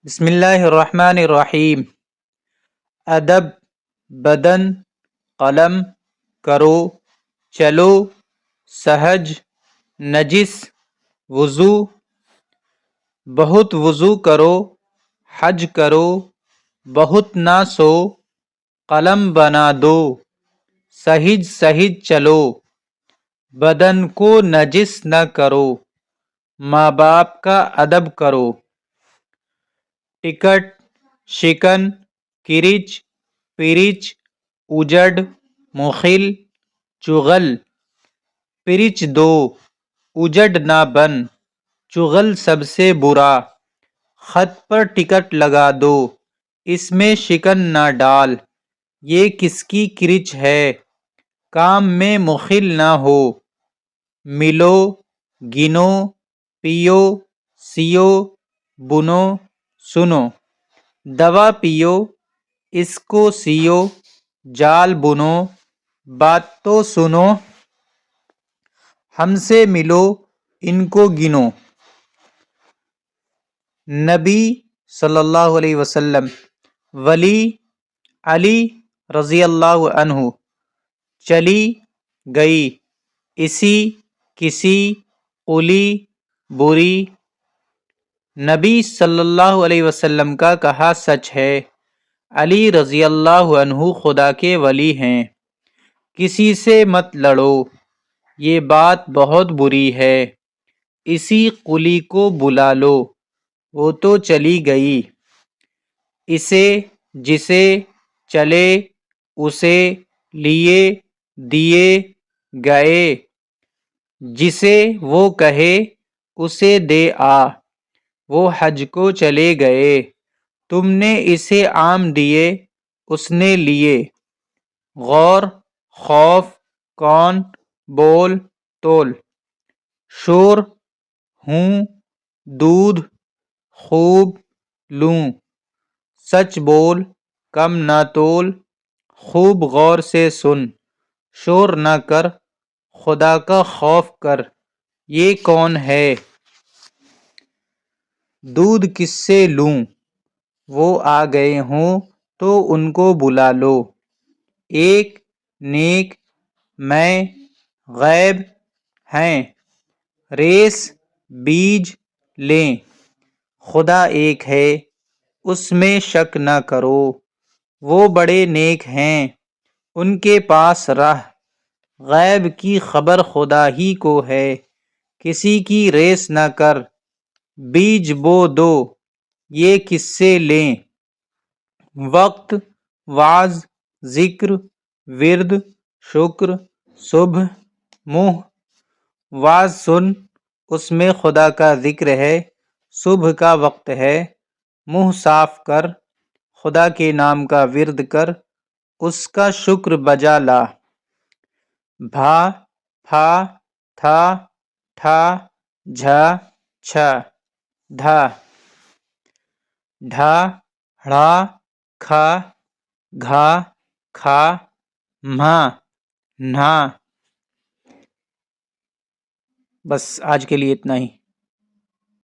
بسم اللہ الرحمن الرحیم۔ ادب، بدن، قلم، کرو، چلو، سہج، نجس، وضو، بہت وضو کرو، حج کرو، بہت نہ سو، قلم بنا دو، سہج سہج چلو، بدن کو نجس نہ کرو، ماں باپ کا ادب کرو۔ ٹکٹ، شکن، کرچ، پرچ، اجڑ، مخل، چغل۔ پرچ دو، اجڑ نہ بن، چغل سب سے برا۔ خط پر ٹکٹ لگا دو، اس میں شکن نہ ڈال، یہ کس کی کرچ ہے، کام میں مخل نہ ہو۔ ملو، گنو، پیو، سیو، بنو، سنو۔ دوا پیو، اس کو سیو، جال بنو، بات تو سنو۔ ہم سے ملو، ان کو گنو۔ نبی صلی اللہ علیہ وسلم، ولی علی رضی اللہ عنہ، چلی گئی، اسی، کسی، قلی، بری۔ نبی صلی اللہ علیہ وسلم کا کہا سچ ہے، علی رضی اللہ عنہ خدا کے ولی ہیں۔ کسی سے مت لڑو، یہ بات بہت بری ہے، اسی قلی کو بلا لو، وہ تو چلی گئی۔ اسے، جسے، چلے، اسے، لیے، دیے، گئے، جسے وہ کہے، اسے دے آ، وہ حج کو چلے گئے، تم نے اسے عام دیے، اس نے لیے۔ غور، خوف، کون، بول، تول۔ شور، ہوں، دودھ، خوب، لوں۔ سچ بول، کم نہ تول، خوب غور سے سن، شور نہ کر، خدا کا خوف کر۔ یہ کون ہے؟ دودھ کس سے لوں، وہ آ گئے ہوں تو ان کو بلا لو۔ ایک، نیک، میں، غیب، ہیں، ریس، بیج، لیں۔ خدا ایک ہے، اس میں شک نہ کرو، وہ بڑے نیک ہیں، ان کے پاس رہ۔ غیب کی خبر خدا ہی کو ہے، کسی کی ریس نہ کر۔ بیج بو دو، یہ کس سے لیں۔ وقت، وعظ، ذکر، ورد، شکر، صبح، منہ۔ وعظ سن، اس میں خدا کا ذکر ہے، صبح کا وقت ہے۔ منہ صاف کر، خدا کے نام کا ورد کر، اس کا شکر بجا لا۔ بھا، پھا، تھا، ٹھا، جھا، چھا۔ ڈھا، ڈھا، ڑھا، کھا، گھا، کھا، مھا، نہا۔ بس آج کے لیے اتنا ہی۔